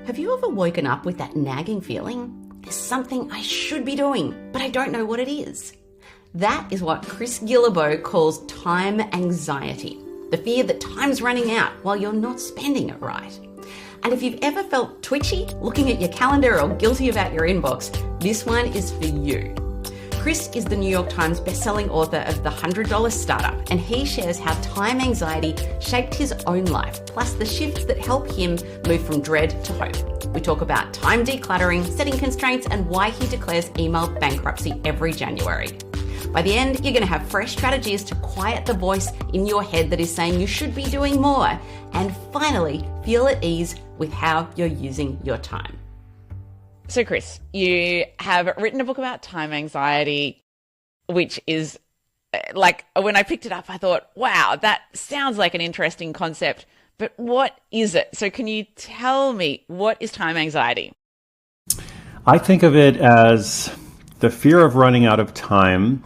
Have you ever woken up with that nagging feeling? There's something I should be doing, but I don't know what it is. That is what Chris Guillebeau calls time anxiety, the fear that time's running out while you're not spending it right. And if you've ever felt twitchy looking at your calendar or guilty about your inbox, this one is for you. Chris is the New York Times bestselling author of The $100 Startup, and he shares how time anxiety shaped his own life, plus the shifts that help him move from dread to hope. We talk about time decluttering, setting constraints, and why he declares email bankruptcy every January. By the end, you're going to have fresh strategies to quiet the voice in your head that is saying you should be doing more, and finally feel at ease with how you're using your time. So Chris, you have written a book about time anxiety, which is like, when I picked it up, I thought, wow, that sounds like an interesting concept, but what is it? So can you tell me, what is time anxiety? I think of it as the fear of running out of time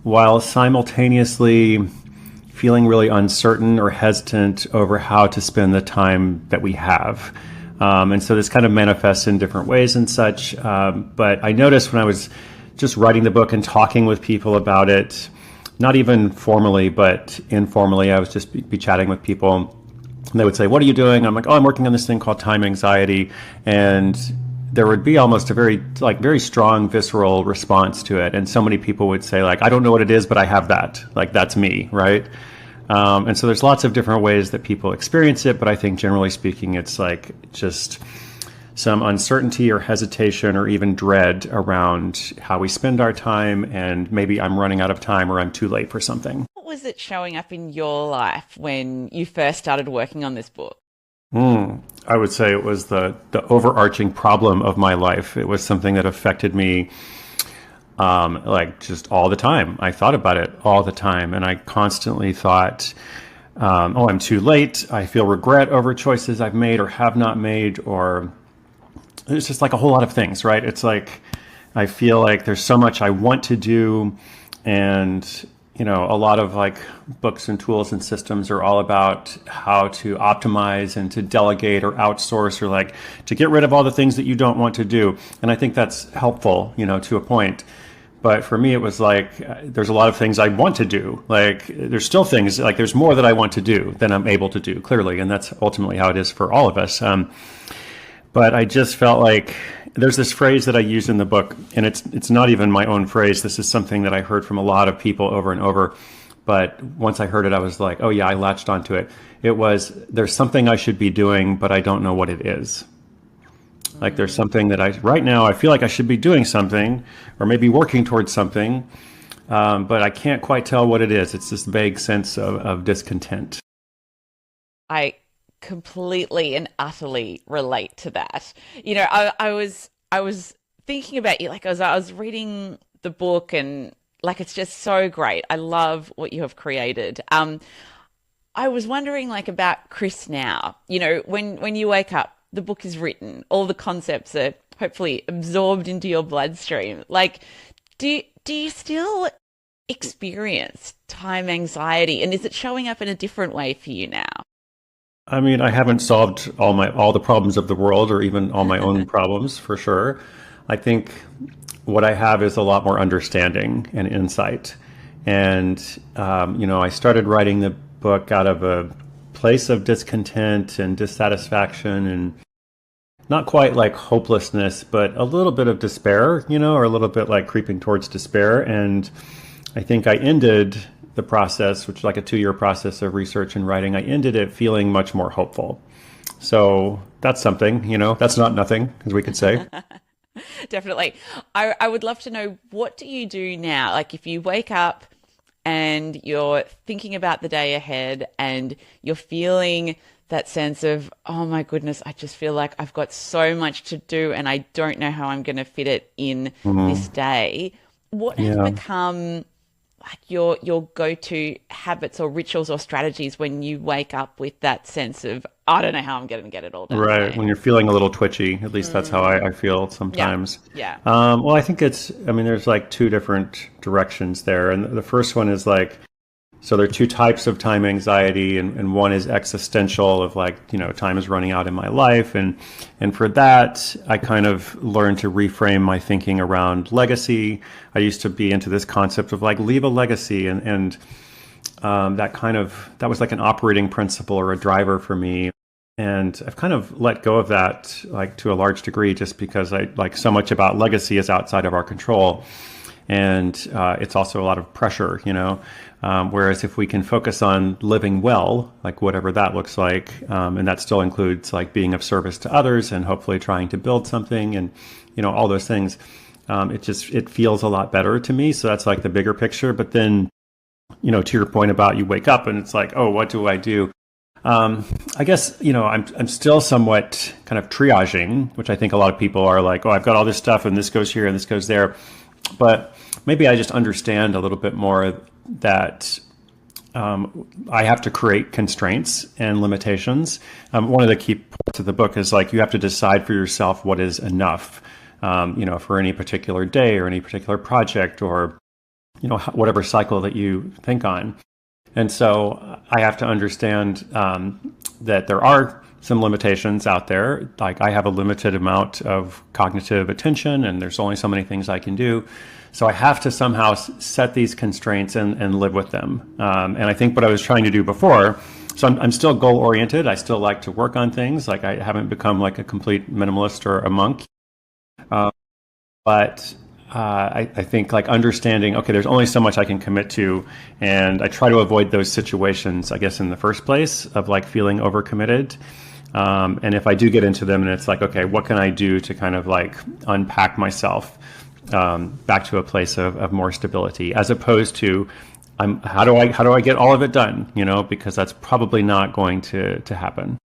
while simultaneously feeling really uncertain or hesitant over how to spend the time that we have. And so this kind of manifests in different ways and such. But I noticed when I was just writing the book and talking with people about it, not even formally, but informally, I was just be chatting with people. And they would say, "What are you doing?" I'm like, "Oh, I'm working on this thing called time anxiety." And there would be almost a very strong visceral response to it. And so many people would say, like, "I don't know what it is, but I have that. Like, that's me," right? And so there's lots of different ways that people experience it, but I think generally speaking, it's like just some uncertainty or hesitation or even dread around how we spend our time, and maybe I'm running out of time or I'm too late for something. What was it showing up in your life when you first started working on this book? I would say it was the overarching problem of my life. It was something that affected me like just all the time. I thought about it all the time, and I constantly thought, oh, I'm too late. I feel regret over choices I've made or have not made, or it's just like a whole lot of things, right? It's like, I feel like there's so much I want to do, and a lot of like books and tools and systems are all about how to optimize and to delegate or outsource, or like to get rid of all the things that you don't want to do. And I think that's helpful, to a point. But for me, it was like, there's a lot of things I want to do. Like, there's still things, like there's more that I want to do than I'm able to do, clearly. And that's ultimately how it is for all of us. But I just felt like there's this phrase that I use in the book, and it's not even my own phrase. This is something that I heard from a lot of people over and over. But once I heard it, I was like, oh yeah, I latched onto it. It was, there's something I should be doing, but I don't know what it is. Like, there's something that right now I feel like I should be doing something, or maybe working towards something, but I can't quite tell what it is. It's this vague sense of discontent. I completely and utterly relate to that. I was thinking about you, like, I was reading the book, and like, it's just so great. I love what you have created. I was wondering, like, about Chris now. When you wake up, the book is written, all the concepts are hopefully absorbed into your bloodstream. Like, do you still experience time anxiety, and is it showing up in a different way for you now? I mean, I haven't solved all the problems of the world, or even all my own problems, for sure. I think what I have is a lot more understanding and insight. And, I started writing the book out of a place of discontent and dissatisfaction, and not quite like hopelessness, but a little bit of despair, or a little bit like creeping towards despair. And I think I ended the process, which is like a 2-year process of research and writing, I ended it feeling much more hopeful. So that's something, that's not nothing, as we could say. Definitely. I would love to know, what do you do now? Like, if you wake up and you're thinking about the day ahead and you're feeling that sense of, oh my goodness, I just feel like I've got so much to do and I don't know how I'm going to fit it in this day. What has become like your go-to habits or rituals or strategies when you wake up with that sense of, I don't know how I'm going to get it all done right today? When you're feeling a little twitchy, at least that's how I feel sometimes. Yeah. Well, I think there's like 2 different directions there. And the first one is like, So there are two types of time anxiety, and one is existential of like, time is running out in my life. And for that, I kind of learned to reframe my thinking around legacy. I used to be into this concept of like leave a legacy, and that was like an operating principle or a driver for me. And I've kind of let go of that, like to a large degree, just because I like so much about legacy is outside of our control. And it's also a lot of pressure. Whereas if we can focus on living well, like whatever that looks like, and that still includes like being of service to others and hopefully trying to build something and, all those things, it feels a lot better to me. So that's like the bigger picture. But then, to your point about you wake up and it's like, oh, what do I do? I guess, I'm still somewhat kind of triaging, which I think a lot of people are like, oh, I've got all this stuff and this goes here and this goes there. But maybe I just understand a little bit more that I have to create constraints and limitations. One of the key parts of the book is like you have to decide for yourself what is enough, for any particular day or any particular project or, whatever cycle that you think on. And so I have to understand that there are some limitations out there. Like I have a limited amount of cognitive attention and there's only so many things I can do. So I have to somehow set these constraints and live with them. And I think what I was trying to do before, so I'm still goal oriented. I still like to work on things. Like I haven't become like a complete minimalist or a monk. But I think like understanding, okay, there's only so much I can commit to. And I try to avoid those situations, I guess, in the first place of like feeling overcommitted. And if I do get into them and it's like, okay, what can I do to kind of like unpack myself back to a place of more stability, as opposed to how do I get all of it done? Because that's probably not going to happen.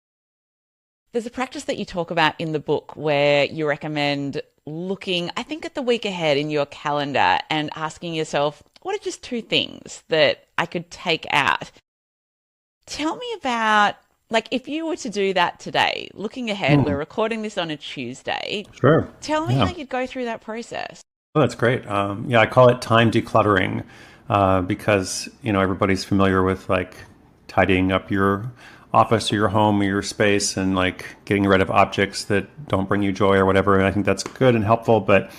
There's a practice that you talk about in the book where you recommend looking, I think, at the week ahead in your calendar and asking yourself, what are just two things that I could take out? Tell me about, like, if you were to do that today, looking ahead, we're recording this on a Tuesday. Sure. Tell me how you'd go through that process. Oh, that's great. I call it time decluttering because, everybody's familiar with like tidying up your office or your home or your space and like getting rid of objects that don't bring you joy or whatever. And I think that's good and helpful. But,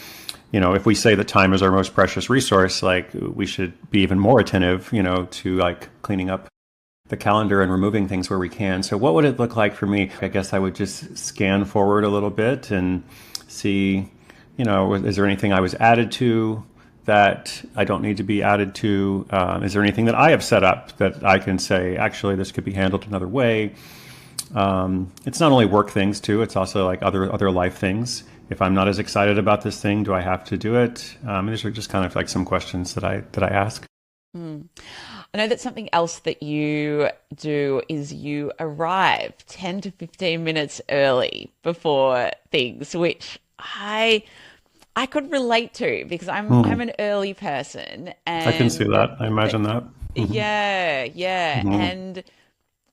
if we say that time is our most precious resource, like we should be even more attentive, to like cleaning up the calendar and removing things where we can. So what would it look like for me? I guess I would just scan forward a little bit and see, is there anything I was added to that I don't need to be added to? Is there anything that I have set up that I can say, actually, this could be handled another way? It's not only work things too, it's also like other life things. If I'm not as excited about this thing, do I have to do it? These are just kind of like some questions that I ask. I know that something else that you do is you arrive 10 to 15 minutes early before things, which I could relate to because I'm an early person. And I can see that. I imagine that. Yeah. And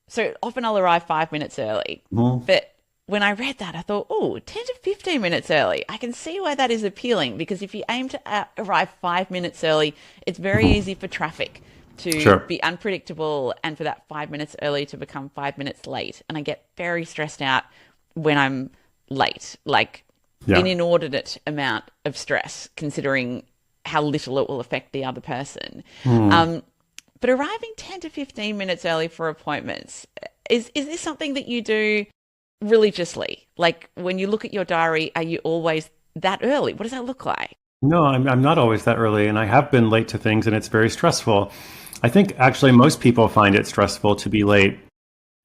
so often I'll arrive 5 minutes early. But when I read that, I thought, 10 to 15 minutes early. I can see why that is appealing because if you aim to arrive 5 minutes early, it's very easy for traffic to be unpredictable and for that 5 minutes early to become 5 minutes late. And I get very stressed out when I'm late, like an inordinate amount of stress considering how little it will affect the other person. But arriving 10 to 15 minutes early for appointments, is this something that you do religiously? Like when you look at your diary, are you always that early? What does that look like? No, I'm not always that early, and I have been late to things, and it's very stressful. I think actually most people find it stressful to be late,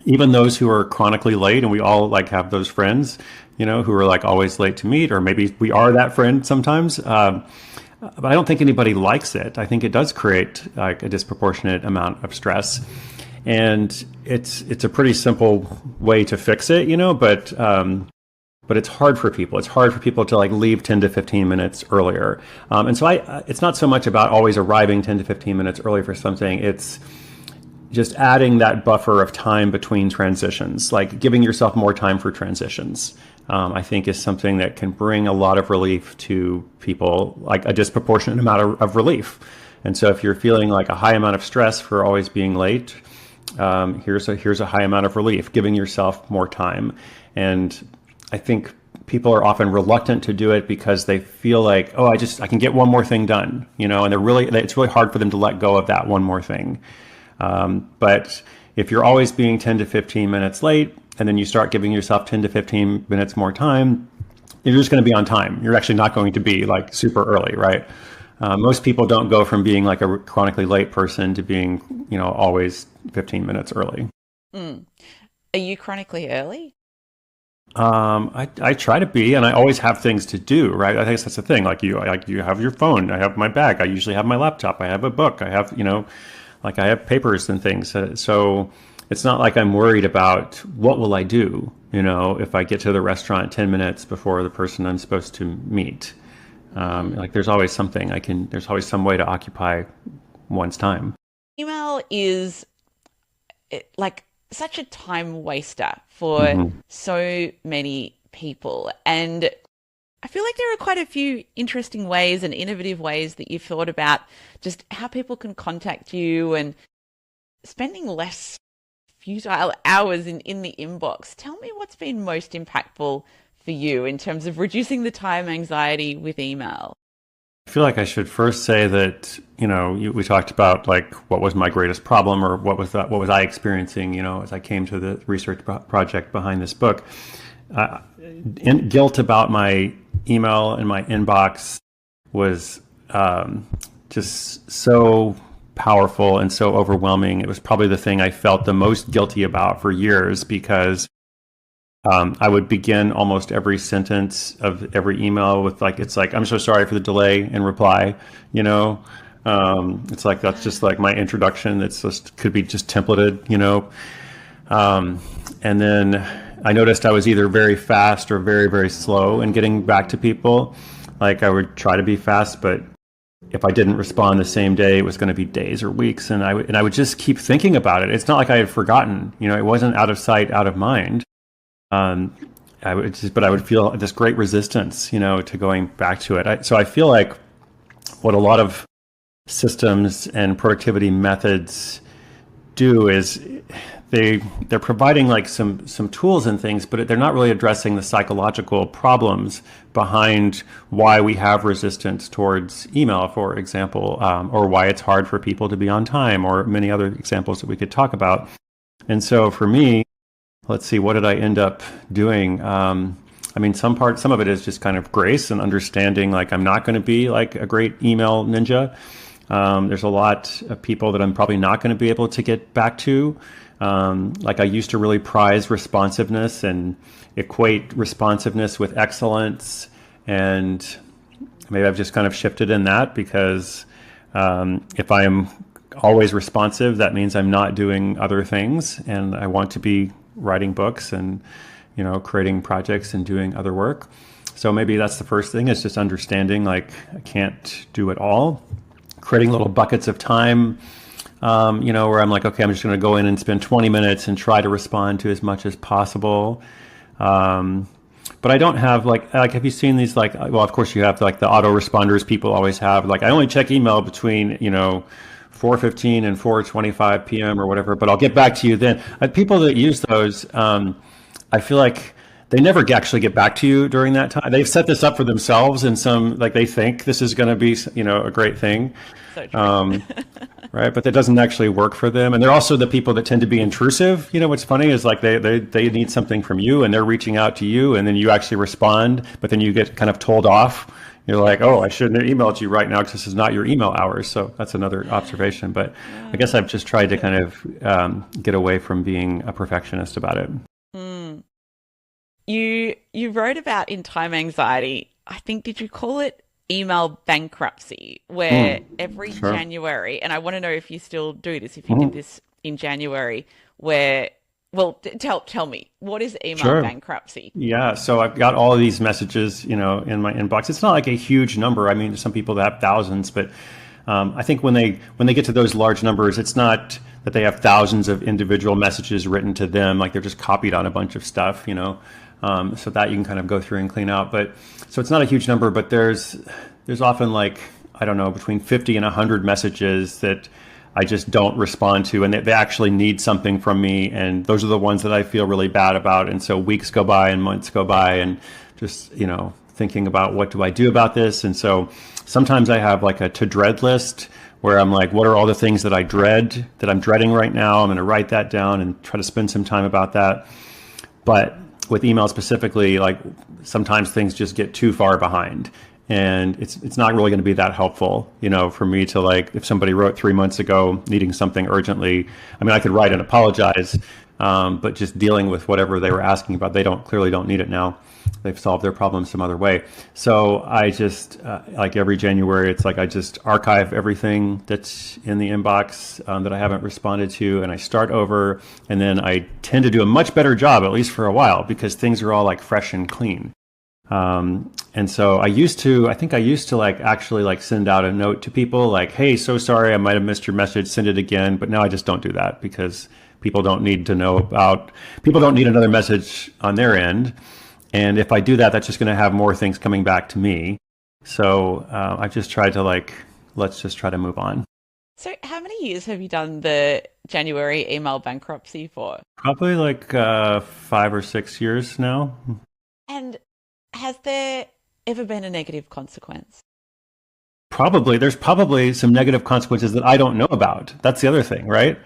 even those who are chronically late, and we all like have those friends, who are like always late to meet, or maybe we are that friend sometimes. But I don't think anybody likes it. I think it does create like a disproportionate amount of stress. And it's a pretty simple way to fix it, but it's hard for people. It's hard for people to like leave 10 to 15 minutes earlier. And so it's not so much about always arriving 10 to 15 minutes early for something. It's just adding that buffer of time between transitions, like giving yourself more time for transitions. I think is something that can bring a lot of relief to people, like a disproportionate amount of relief. And so if you're feeling like a high amount of stress for always being late, here's a high amount of relief, giving yourself more time. And I think people are often reluctant to do it because they feel like, oh, I can get one more thing done, and it's really hard for them to let go of that one more thing. But if you're always being 10 to 15 minutes late, and then you start giving yourself 10 to 15 minutes more time, you're just going to be on time. You're actually not going to be like super early, right? Most people don't go from being like a chronically late person to being, always 15 minutes early. Mm. Are you chronically early? I try to be, and I always have things to do, right? I think that's the thing. Like you have your phone. I have my bag. I usually have my laptop. I have a book. I have, I have papers and things. So it's not like I'm worried about what will I do, if I get to the restaurant 10 minutes before the person I'm supposed to meet. There's always something there's always some way to occupy one's time. Email is like such a time waster for so many people. And I feel like there are quite a few interesting ways and innovative ways that you've thought about just how people can contact you and spending less futile hours in the inbox. Tell me what's been most impactful for you in terms of reducing the time anxiety with email. I feel like I should first say that, we talked about like what was my greatest problem, or what was I experiencing, as I came to the research project behind this book. Guilt about my email and my inbox was just so powerful and so overwhelming. It was probably the thing I felt the most guilty about for years, because I would begin almost every sentence of every email with it's like, I'm so sorry for the delay in reply, it's like, that's just like my introduction. It's just, could be just templated, and then I noticed I was either very fast or very, very slow in getting back to people. Like I would try to be fast, but if I didn't respond the same day, it was going to be days or weeks. And I would just keep thinking about it. It's not like I had forgotten, it wasn't out of sight, out of mind. I would feel this great resistance, to going back to it. So I feel like what a lot of systems and productivity methods do is they're providing like some tools and things, but they're not really addressing the psychological problems behind why we have resistance towards email, for example, or why it's hard for people to be on time, or many other examples that we could talk about. And so for me, let's see, what did I end up doing? Some of it is just kind of grace and understanding, like I'm not going to be like a great email ninja. There's a lot of people that I'm probably not going to be able to get back to. Like I used to really prize responsiveness and equate responsiveness with excellence. And maybe I've just kind of shifted in that, because if I am always responsive, that means I'm not doing other things. And I want to be writing books and, creating projects and doing other work. So maybe that's the first thing, is just understanding like I can't do it all. Creating little buckets of time, where I'm like, okay, I'm just going to go in and spend 20 minutes and try to respond to as much as possible. But I don't have like, have you seen these well, of course you have like the autoresponders people always have. Like I only check email between, 4:15 and 4:25 p.m. or whatever, but I'll get back to you then. People that use those, I feel like they never actually get back to you during that time. They've set this up for themselves, and they think this is going to be, a great thing. So true. Right. But that doesn't actually work for them. And they're also the people that tend to be intrusive. What's funny is like they need something from you, and they're reaching out to you, and then you actually respond, but then you get kind of told off. You're like, oh, I shouldn't have emailed you right now because this is not your email hours. So that's another observation. But I guess I've just tried to kind of get away from being a perfectionist about it. Mm. You wrote about in Time Anxiety, I think, did you call it email bankruptcy, where every Sure. January, and I want to know if you still do this, if you did this in January, where, well, tell me, what is email Sure. bankruptcy? Yeah, so I've got all of these messages, in my inbox. It's not like a huge number. I mean, some people that have thousands, but I think when they get to those large numbers, it's not that they have thousands of individual messages written to them, like they're just copied on a bunch of stuff, so that you can kind of go through and clean out. But so it's not a huge number, but there's often like I don't know, between 50 and 100 messages that I just don't respond to, and they actually need something from me. And those are the ones that I feel really bad about. And so weeks go by and months go by, and just, thinking about what do I do about this. And so sometimes I have like a to dread list where I'm like, what are all the things that I'm dreading right now? I'm going to write that down and try to spend some time about that. But with email specifically, like sometimes things just get too far behind, and it's not really going to be that helpful, for me to, like, if somebody wrote 3 months ago needing something urgently, I mean, I could write and apologize, but just dealing with whatever they were asking about, they clearly don't need it now. They've solved their problem some other way. So I just, like every January, it's like I just archive everything that's in the inbox that I haven't responded to, and I start over. And then I tend to do a much better job, at least for a while, because things are all like fresh and clean. And so I think I used to like actually like send out a note to people like, hey, so sorry, I might have missed your message, send it again. But now I just don't do that, because people don't need another message on their end. And if I do that, that's just going to have more things coming back to me. So I just tried to let's just try to move on. So how many years have you done the January email bankruptcy for? Probably like 5 or 6 years now. And has there ever been a negative consequence? Probably. There's probably some negative consequences that I don't know about. That's the other thing, right?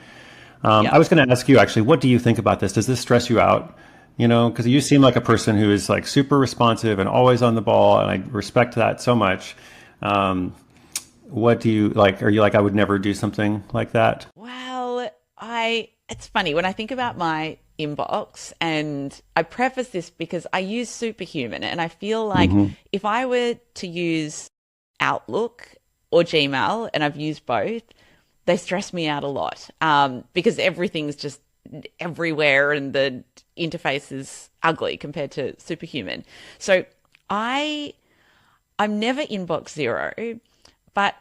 I was going to ask you, actually, what do you think about this? Does this stress you out? Because you seem like a person who is like super responsive and always on the ball, and I respect that so much. What do you like? Are you like, I would never do something like that? Well, it's funny when I think about my inbox, and I preface this because I use Superhuman, and I feel like if I were to use Outlook or Gmail, and I've used both, they stress me out a lot because everything's just everywhere and the interface is ugly compared to Superhuman. So I'm never inbox zero, but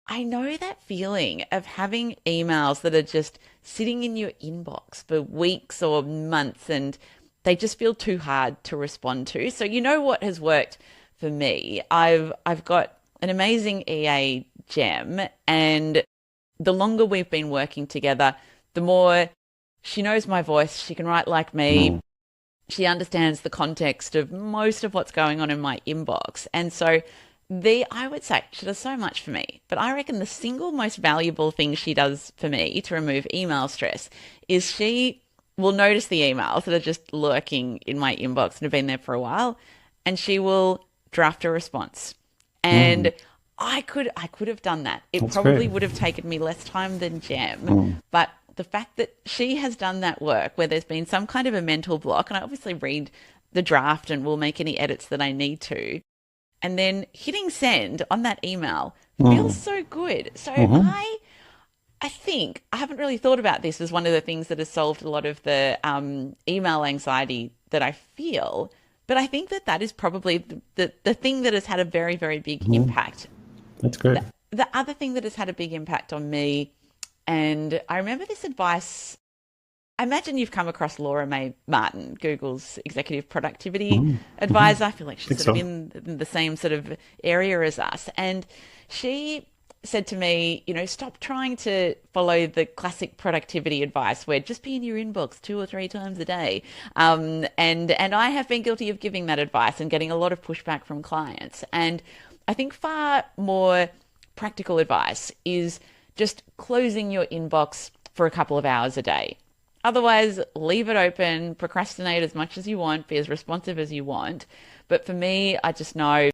I know that feeling of having emails that are just sitting in your inbox for weeks or months, and they just feel too hard to respond to. So what has worked for me? I've got an amazing EA gem, and the longer we've been working together, the more she knows my voice. She can write like me. She understands the context of most of what's going on in my inbox. And so I would say she does so much for me, but I reckon the single most valuable thing she does for me to remove email stress is she will notice the emails that are just lurking in my inbox and have been there for a while, and she will draft a response. And I could have done that. That's probably great. Would have taken me less time than Gem, but the fact that she has done that work where there's been some kind of a mental block, and I obviously read the draft and will make any edits that I need to, and then hitting send on that email feels so good. So I think I haven't really thought about this as one of the things that has solved a lot of the email anxiety that I feel, but I think that is probably the thing that has had a very, very big impact. That's great. The other thing that has had a big impact on me, and I remember this advice, I imagine you've come across Laura May Martin, Google's executive productivity advisor. I feel like she's sort of in the same sort of area as us. And she said to me, stop trying to follow the classic productivity advice where just be in your inbox 2 or 3 times a day. And I have been guilty of giving that advice and getting a lot of pushback from clients. And I think far more practical advice is just closing your inbox for a couple of hours a day. Otherwise, leave it open, procrastinate as much as you want, be as responsive as you want. But for me, I just know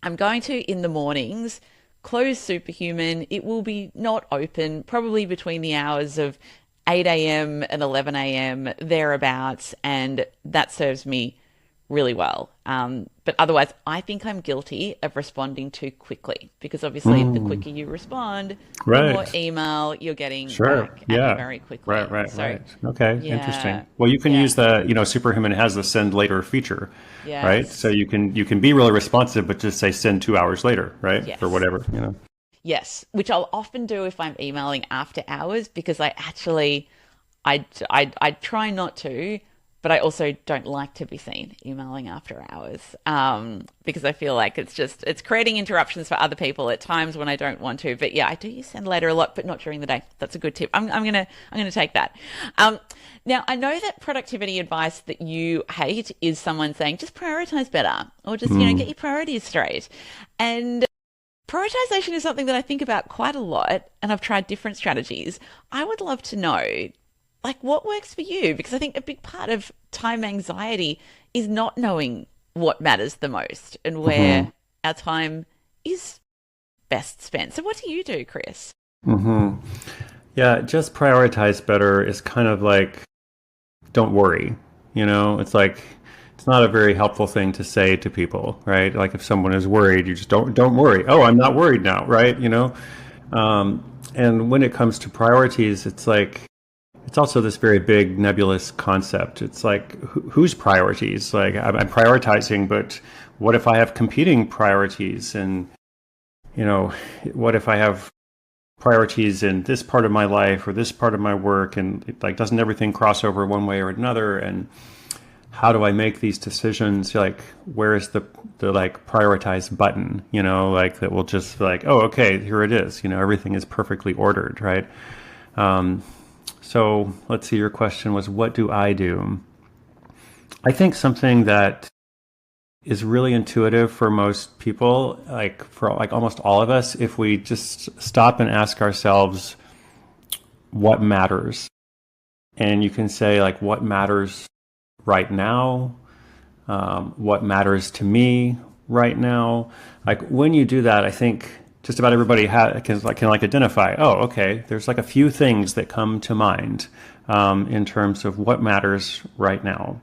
I'm going to, in the mornings, close Superhuman. It will be not open, probably between the hours of 8 a.m. and 11 a.m., thereabouts, and that serves me really well. But otherwise, I think I'm guilty of responding too quickly, because obviously the quicker you respond, the more email you're getting back at you very quickly. Right. Okay, interesting. Well, you can use the, Superhuman has the send later feature, right? So you can be really responsive, but just say send 2 hours later, right? Yes. For whatever, Yes, which I'll often do if I'm emailing after hours, because I try not to, but I also don't like to be seen emailing after hours, because I feel like it's creating interruptions for other people at times when I don't want to. But yeah, I do use send later a lot, but not during the day. That's a good tip. I'm gonna take that. Now I know that productivity advice that you hate is someone saying just prioritize better, or just get your priorities straight. And prioritization is something that I think about quite a lot, and I've tried different strategies. I would love to know, like, what works for you? Because I think a big part of time anxiety is not knowing what matters the most and where our time is best spent. So what do you do, Chris? Yeah, just prioritize better is kind of like, don't worry. It's like, it's not a very helpful thing to say to people, right? Like if someone is worried, you just don't worry. Oh, I'm not worried now, right? And when it comes to priorities, it's like, it's also this very big nebulous concept. It's like, whose priorities? Like I'm prioritizing, but what if I have competing priorities? And, what if I have priorities in this part of my life or this part of my work? And like, doesn't everything cross over one way or another? And how do I make these decisions? Like, where's the like prioritize button, like that will just like, oh, okay, here it is. Everything is perfectly ordered, right? So let's see, your question was, what do I do? I think something that is really intuitive for most people, like for like almost all of us, if we just stop and ask ourselves what matters. And you can say like, what matters right now? What matters to me right now? Like when you do that, I think just about everybody can identify, oh, okay, there's like a few things that come to mind in terms of what matters right now.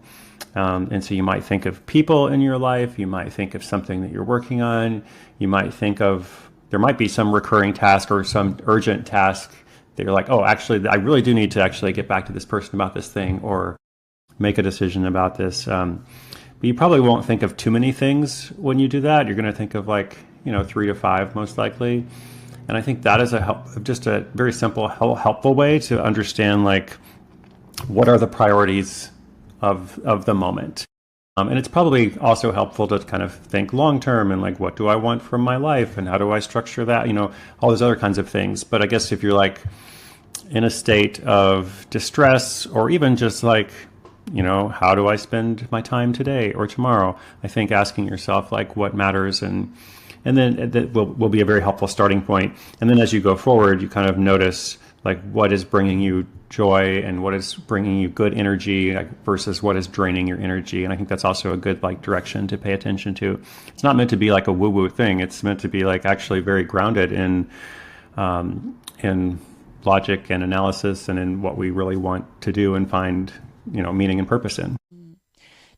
And so you might think of people in your life, you might think of something that you're working on, you might think of, there might be some recurring task or some urgent task that you're like, oh, actually, I really do need to actually get back to this person about this thing or make a decision about this. But you probably won't think of too many things when you do that. You're going to think of like, 3 to 5 most likely. And I think that is just a very simple, helpful way to understand like what are the priorities of the moment. And it's probably also helpful to kind of think long term and like, what do I want from my life and how do I structure that? All those other kinds of things. But I guess if you're like in a state of distress or even just like, how do I spend my time today or tomorrow? I think asking yourself like what matters and then that will be a very helpful starting point. And then as you go forward, you kind of notice like what is bringing you joy and what is bringing you good energy versus what is draining your energy. And I think that's also a good like direction to pay attention to. It's not meant to be like a woo-woo thing. It's meant to be like actually very grounded in logic and analysis and in what we really want to do and find, meaning and purpose in.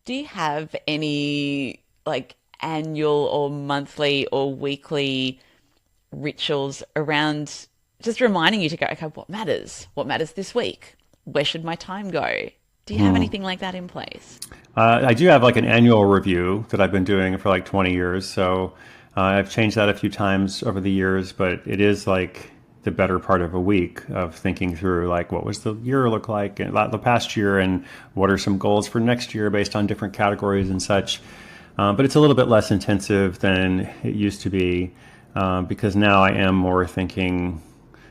Do you have any like annual or monthly or weekly rituals around just reminding you to go, okay, what matters? What matters this week? Where should my time go? Do you have anything like that in place? I do have like an annual review that I've been doing for like 20 years. So I've changed that a few times over the years, but it is like the better part of a week of thinking through like what was the year look like and the past year and what are some goals for next year based on different categories and such. But it's a little bit less intensive than it used to be because now I am more thinking,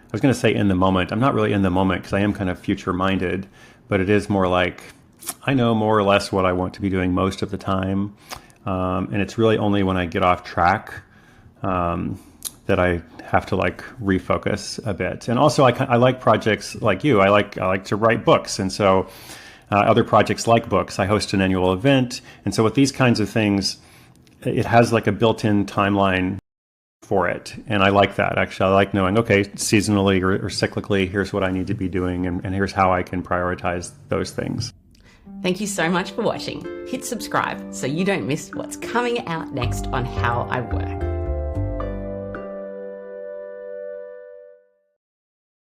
I was going to say in the moment. I'm not really in the moment because I am kind of future minded, but it is more like I know more or less what I want to be doing most of the time. And it's really only when I get off track that I have to like refocus a bit. And also I like projects like you. I like to write books. And so other projects like books, I host an annual event. And so with these kinds of things, it has like a built-in timeline for it. And I like that. Actually, I like knowing, okay, seasonally or cyclically, here's what I need to be doing. And here's how I can prioritize those things. Thank you so much for watching. Hit subscribe so you don't miss what's coming out next on How I Work.